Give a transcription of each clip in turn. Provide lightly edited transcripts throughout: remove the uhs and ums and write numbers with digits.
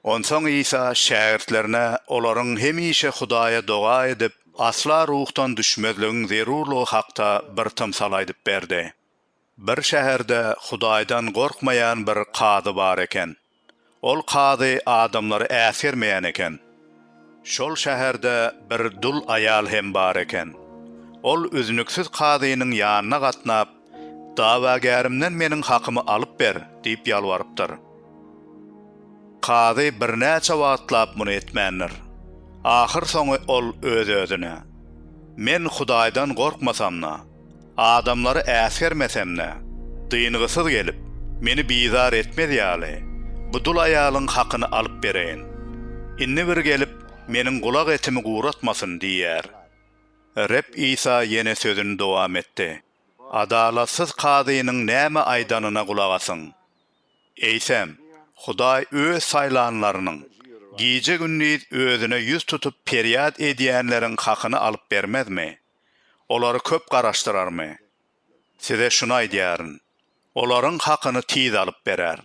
Onsoň Isa şägirdlerine olaryň hemişe Hudaýa doga edip, asla ruhtan düşmezligiň zerurlugy hakda bir tymsal aýdyp berdi. Bir şäherde Hudaýdan gorkmaýan bir kady bar eken. Ol kady adamlary äsirmeýän eken. Şol şäherde bir dul aýal hem bar eken. Ol üzünüksiz kadynyň ýanyna gatnap, "Dawagärimden meniň hakymy alyp ber" diýip ýalwarypdyr. Kady birnäçe wagtlap muny etmändir. Ahir soňy ol öz-özüne: "Men Hudaýdan gorkmasamna, adamlary äsirmesemne, dyngysyz gelip, meni bizar etmedýäli, bu dul aýalyň hakyny alyp bereýin. Inni bir gelip, meniň gulak etimi guratmasyn" diýär. Rep Isa ýene sözüni dowam etdi. "Adalatsız kadynyň näme aýdanyna gulak asyň. Eýsem, Hudaý öz saýlanlarynyň giýje gündüz özüne ýüz tutup periýat edýänleriň hakyny alyp bermezmi? Olary köp garaşdyrarmy? Size şunu aýdýarin, olaryň hakyny tiz alyp berer.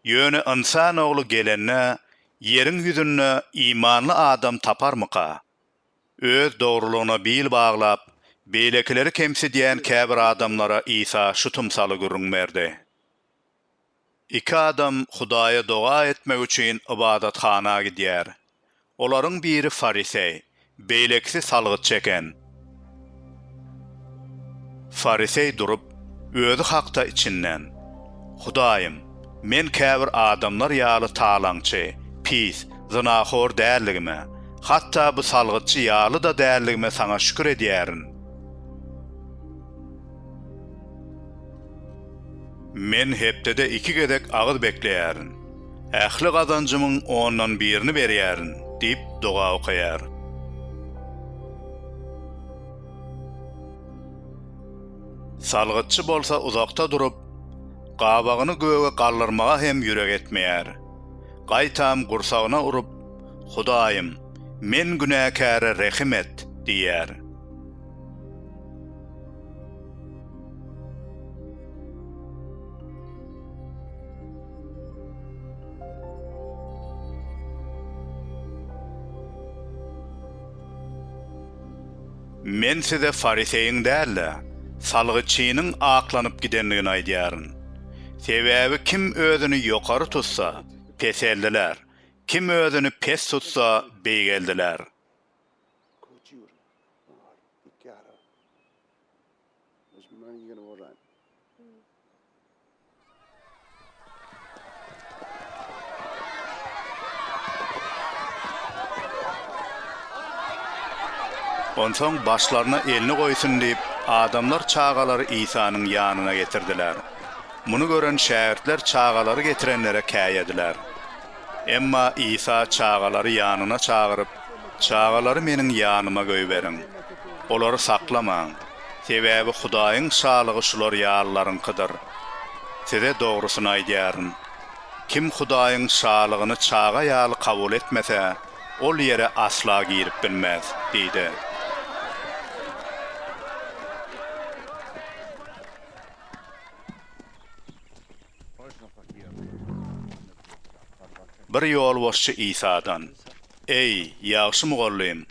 Ýöne insan ogly gelenne, ýeriň ýüzüne imanly adam taparmyka? Öz dogrulygyna bil baglap, beýlekileri kemsidýän käbir adamlara Isa şu tymsaly görünmerdi. Iki adam Hudaýa doga etmek üçin ibadatxana gidýär. Olaryň biri Farisey, beýleksi salgyt çeken. Farisey durup, özü hakda içinden: "Hudaýym, men käbir adamlar ýaly talaňçy, pis, zynahor däldigime, hatta bu salgytçy ýaly da däldigime saňa şükür edýärin. Men hepdede 2 gedek agyz bekleýärin. Ähli gazancymyň 10-dan 1-ni berýärin" diýip doga okaýar. Salgytçy bolsa uzakta durup, gabagyny göge gallyrmaga hem ýürek etmeýär. Gaýtam gursagyna urup, "Hudaýym, men günäkäre rehim et" diýär. Men size Fariseýiň dälle, salgytçynyň aklanyp gidenligini aýdýaryn. Sebäbi kim özüni ýokary tutsa, peseldiler. Kim özüni pes tutsa, beýgeldiler. Onsoň başlaryna elini goýsun diýip, adamlar çağalary Isanyň ýanyna getirdiler. Muny gören şähertler çağalary getirenlere käýediler. Emma Isa çağalary ýanyna çağıryp, "Çağalary meniň ýanyma göýberin. Olary saklamaň. Sebäbi Hudaýyň şalygy şular ýallaryňkydyr. Size dogrusyny aýdýaryn. Kim Hudaýyň şalygyny çaga ýaly kabul etmese, ol ýere asla girip bilmez" diýdi. Bir ýol başçy Isadan: "Ey, ýagşy mugallym,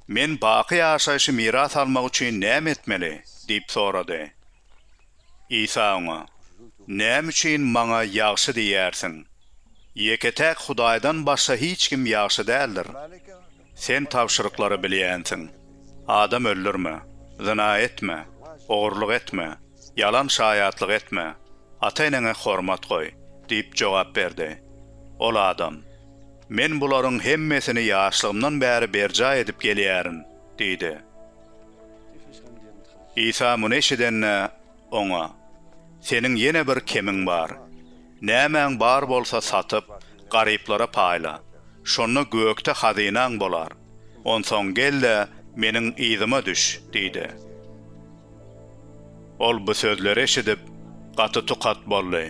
men baky ýaşaýşy miras almak üçin näme etmeli?" diýip sorady. Isa oňa: "Näme üçin maňa ýagşy diýersiň? Ýeketäk Hudaýdan başga hiç kim ýagşy däldir. Sen tawşyryklary bilýänsiň. Adam öldürme, zina etme, ogurluk etme, yalan şaýatlyk etme, ata-enene hormat goý" diýip jogap berdi. Ol adam: "Men bularyň hemmesini ýaşlygymdan bäri berja edip gelýärin" diýdi. Isa muny eşidenne oňa: "Seniň ýene bir kemiň bar. Nämäň bar bolsa satyp, garyplara paýla. Şonu gökde hazynaň bolar. Onsoň gelle meniň izyma düş" diýdi. Ol bu sözleri eşidip gaty tukat boldy.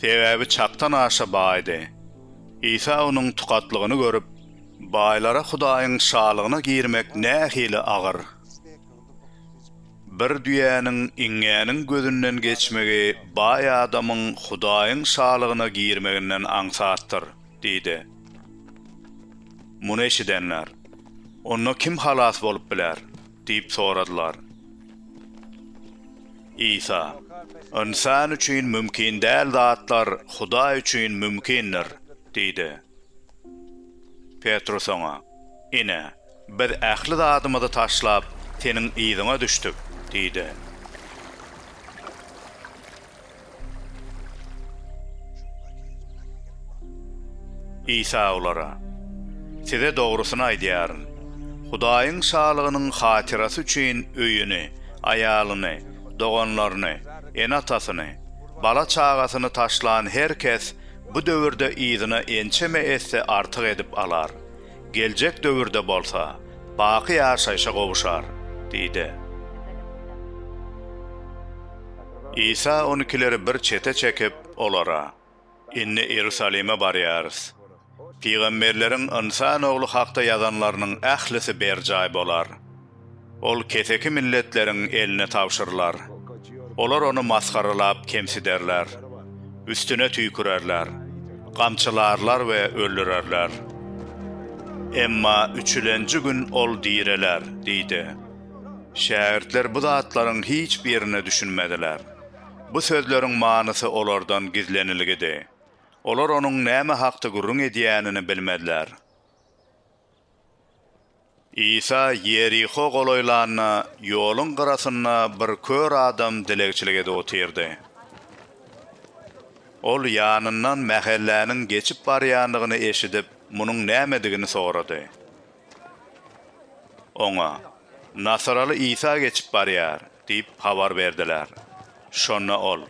Sebäbi çapdan aşa baýdy. Isa onuň tukatlygyny görüp, baýlara Hudaýyň şalygyna girmek nähili agyr. Bir düýäniň iňňäniň gözünden geçmegi baý adamyň Hudaýyň şalygyna girmeginden aňsatdyr, diýdi. Muny eşidenler, "Onda kim halas bolup biler?" diýip soradylar. İsa, "İnsan üçin mümkin däl zatlar Huda üçin mümkindir," diýdi. Petrus ona, "Ine, biz ähli zadymyzy taşlap seniň ýzyňa düşdük," diýdi. İsa olara, "Size dogrusyny aýdýaryn. Hudaýyň şalygynyň hatirasy üçin öýüni, aýalyny, doganlaryny, enatasyny, bala çağasyny taşlan herkes bu döwürde ýzyna ençeme etse artyk edip alar. Geljek döwürde bolsa, baky ýaşaýşa gowuşar," diýdi. İsa onykileri bir çete çekip olara, "Inni Ýerusalime barýarys. Peygamberleriň insan ogly hakda ýazanlarynyň ählisi berjaý bolar. Ol keseki milletleriň eline tawşyrlar. Olar onu maskaralap kemsiderler. Üstüne tüýkürerler. Gamçylarlar we öldürerler. Emma üçülenji gün ol diýreler," diýdi. Şähertler bu zatlaryň hiç birini düşünmediler. Bu sözleriň manysy olardan gizlenilgidi. Olar onuň näme hakda gurrun edýänini bilmediler. İsa Yeriko goloýlanyna ýoluň garasyna bir kör adam dilegçilik edip oturdy. Ol ýanyndan mähelläniň geçip barýandygyny eşidip, munyň nämedigini sorady. Oňa, "Nasaraly İsa geçip barýar," diýip habar berdiler. Şonna ol,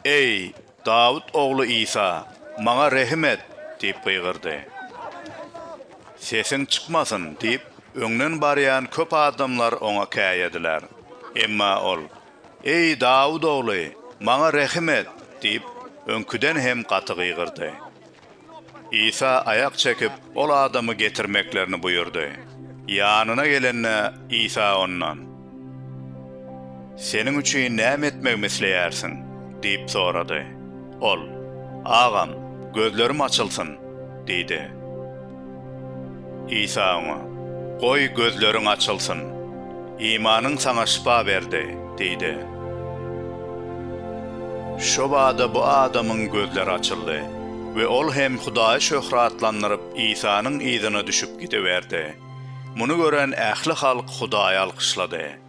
"Ey Dawud ogly İsa, maňa rehim et," diýip gygyrdy. "Sesiň çykmasyn," diýip öňden barýan köp adamlar oňa käýediler. Emma ol, "Ey Dawud ogly, maňa rehim et," diýip öňküden hem gaty gygyrdy. İsa ayak çekip ol adamy getirmeklerini buyurdy. Ýanyna gelenne İsa ondan, "Seniň üçin näme etmegimi isleýärsiň?" diýip sorady. Ol, "Agam, gözlerim açylsyn," diýdi. İsa ona, "Goý gözleriň açylsyn. İmanyň saňa şifa berdi," diýdi. Şo wagtda bu adamyň gözleri açyldy we ol hem Hudaýy şöhratlandyryp İsanyň ýzyna düşüp gidiberdi. Muny gören ähli halk Hudaýy alkyşlady.